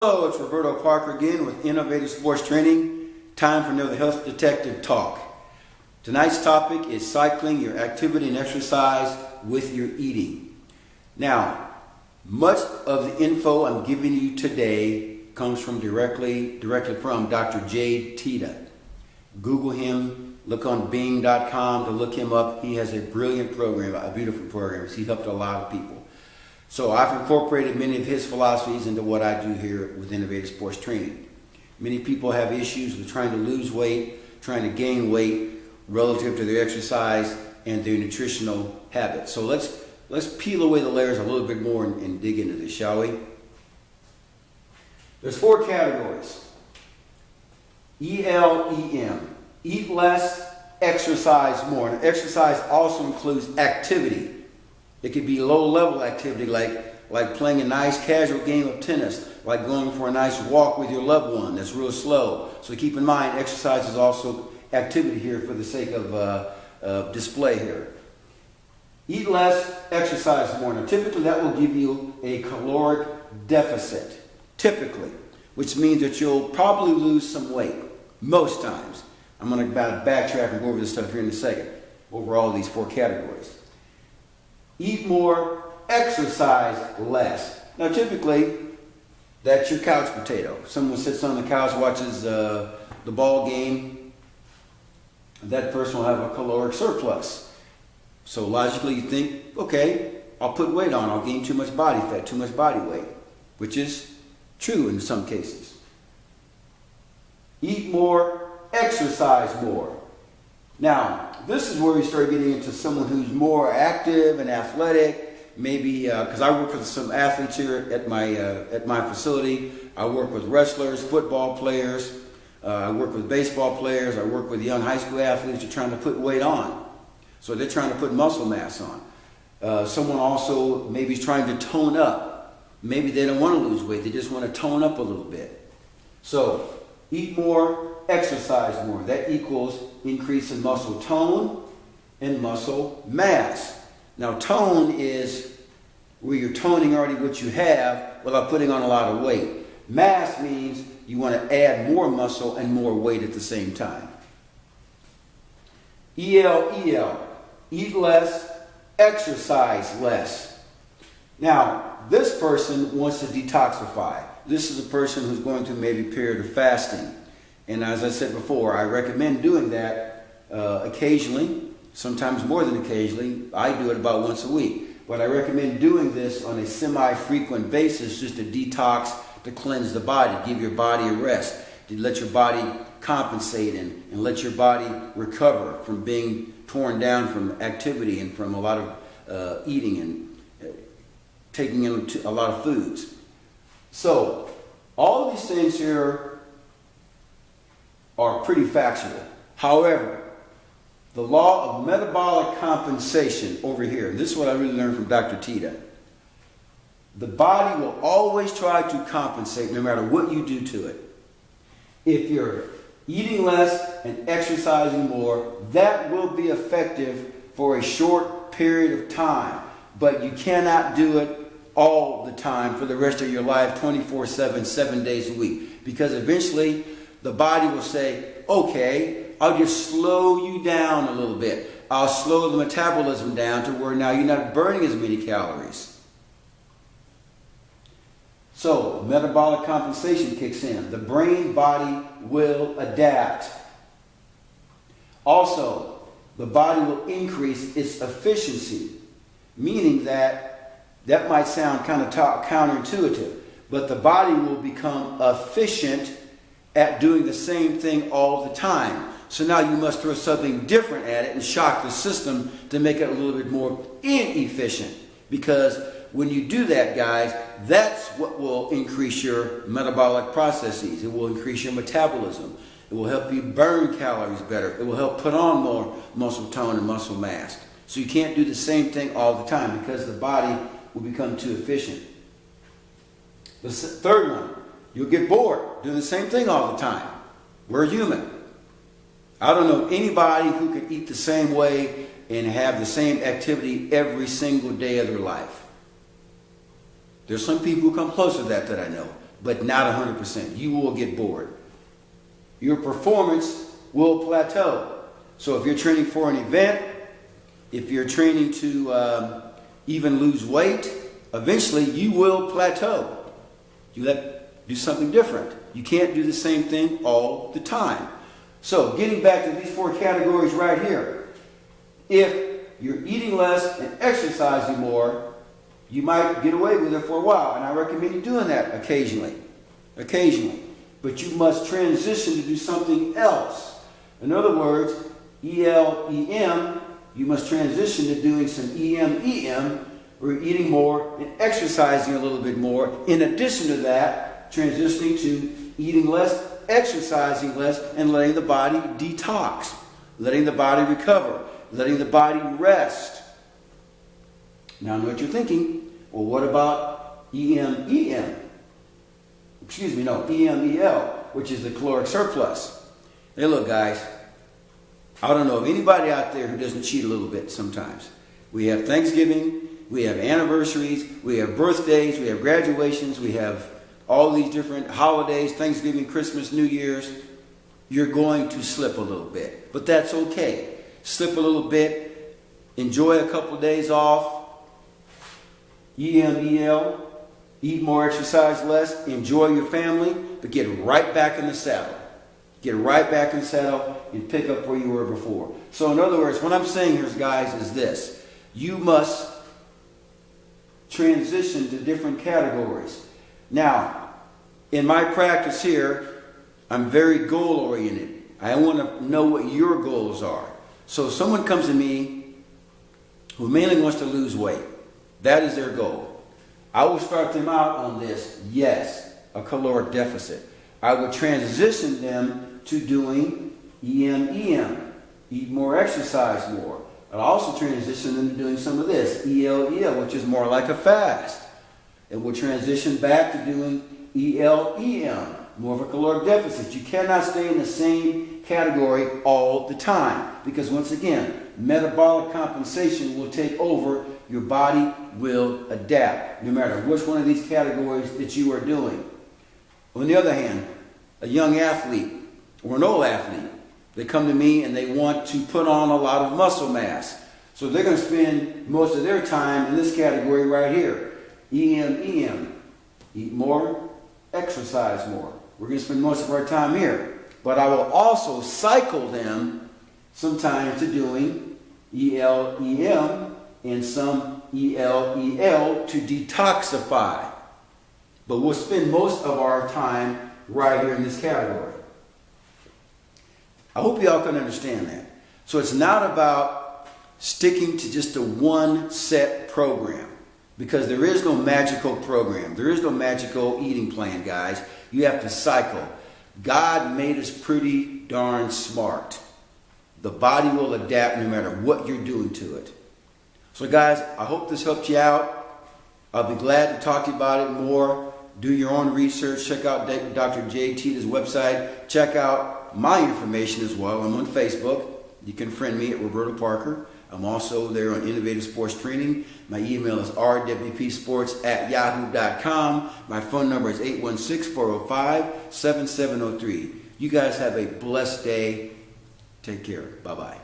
Hello, it's Roberto Parker again with Innovative Sports Training. Time for another Health Detective Talk. Tonight's topic is cycling your activity and exercise with your eating. Now, much of the info I'm giving you today comes from directly from Dr. Jade Teta. Google him, look on Bing.com to look him up. He has a brilliant program, a beautiful program. He's helped a lot of people. So I've incorporated many of his philosophies into what I do here with Innovative Sports Training. Many people have issues with trying to lose weight, trying to gain weight relative to their exercise and their nutritional habits. So let's peel away the layers a little bit more and dig into this, shall we? There's 4 categories. ELEM, eat less, exercise more. And exercise also includes activity. It could be low-level activity like playing a nice casual game of tennis, like going for a nice walk with your loved one that's real slow. So keep in mind, exercise is also activity here for the sake of display here. Eat less, exercise more. Now typically that will give you a caloric deficit, typically, which means that you'll probably lose some weight, most times. I'm going to backtrack and go over this stuff here in a second, over all these 4 categories. Eat more, exercise less. Now typically, that's your couch potato. Someone sits on the couch, watches the ball game, that person will have a caloric surplus. So logically you think, okay, I'll put weight on, I'll gain too much body fat, too much body weight, which is true in some cases. Eat more, exercise more. Now, this is where we start getting into someone who's more active and athletic. Maybe because I work with some athletes here at my facility. I work with wrestlers, football players. I work with baseball players. I work with young high school athletes who are trying to put weight on. So they're trying to put muscle mass on. Someone also maybe is trying to tone up. Maybe they don't want to lose weight. They just want to tone up a little bit. So eat more, exercise more. That equals increase in muscle tone and muscle mass. Now tone is where you're toning already what you have without putting on a lot of weight. Mass means you want to add more muscle and more weight at the same time. EL, eat less, exercise less. Now, this person wants to detoxify. This is a person who's going through maybe a period of fasting. And as I said before, I recommend doing that occasionally, sometimes more than occasionally. I do it about once a week. But I recommend doing this on a semi-frequent basis just to detox, to cleanse the body, give your body a rest, to let your body compensate and let your body recover from being torn down from activity and from a lot of eating and taking in a lot of foods. So, all of these things here are pretty factual. However, the law of metabolic compensation over here, and this is what I really learned from Dr. Teta. The body will always try to compensate no matter what you do to it. If you're eating less and exercising more, that will be effective for a short period of time. But you cannot do it all the time for the rest of your life, 24/7, 7 days a week. Because eventually the body will say, okay, I'll just slow you down a little bit. I'll slow the metabolism down to where now you're not burning as many calories. So metabolic compensation kicks in. The brain body will adapt. Also, the body will increase its efficiency, meaning that might sound kind of counterintuitive, but the body will become efficient at doing the same thing all the time. So now you must throw something different at it and shock the system to make it a little bit more inefficient. Because when you do that, guys, that's what will increase your metabolic processes. It will increase your metabolism. It will help you burn calories better. It will help put on more muscle tone and muscle mass. So you can't do the same thing all the time because the body will become too efficient. The third one, you'll get bored doing the same thing all the time. We're human. I don't know anybody who could eat the same way and have the same activity every single day of their life. There's some people who come close to that I know. but not 100%. You will get bored. Your performance will plateau. So if you're training for an event, if you're training to even lose weight, eventually you will plateau. You do something different. You can't do the same thing all the time. So getting back to these 4 categories right here. If you're eating less and exercising more, you might get away with it for a while. And I recommend you doing that occasionally. But you must transition to do something else. In other words, ELEM, you must transition to doing some EMEM, where you're eating more and exercising a little bit more. In addition to that, transitioning to eating less, exercising less, and letting the body detox, letting the body recover, letting the body rest. Now I know what you're thinking. Well, what about EMEL, which is the caloric surplus? Hey, look, guys, I don't know of anybody out there who doesn't cheat a little bit sometimes. We have Thanksgiving, we have anniversaries, we have birthdays, we have graduations, we have all these different holidays, Thanksgiving, Christmas, New Year's. You're going to slip a little bit, but that's okay. Slip a little bit, enjoy a couple of days off, EMEL, eat more, exercise less, enjoy your family, but get right back in the saddle. Get right back in the saddle and pick up where you were before. So in other words, what I'm saying here, guys, is this. You must transition to different categories. Now, in my practice here, I'm very goal-oriented. I want to know what your goals are. So if someone comes to me who mainly wants to lose weight, that is their goal. I will start them out on this, yes, a caloric deficit. I would transition them to doing EMEM, eat more, exercise more. I'll also transition them to doing some of this, ELEL, which is more like a fast. And we'll transition back to doing ELEM, more of a caloric deficit. You cannot stay in the same category all the time because, once again, metabolic compensation will take over. Your body will adapt no matter which one of these categories that you are doing. On the other hand, a young athlete or an old athlete, they come to me and they want to put on a lot of muscle mass. So they're going to spend most of their time in this category right here. EMEM, eat more, exercise more. We're going to spend most of our time here. But I will also cycle them sometimes to doing ELEM and some ELEL to detoxify. But we'll spend most of our time right here in this category. I hope y'all can understand that. So it's not about sticking to just a one set program, because there is no magical program. There is no magical eating plan, guys. You have to cycle. God made us pretty darn smart. The body will adapt no matter what you're doing to it. So guys, I hope this helped you out. I'll be glad to talk to you about it more. Do your own research. Check out Dr. J. Tita's website. Check out my information as well. I'm on Facebook. You can friend me at Roberto Parker. I'm also there on Innovative Sports Training. My email is rwpsports@yahoo.com. My phone number is 816-405-7703. You guys have a blessed day. Take care. Bye-bye.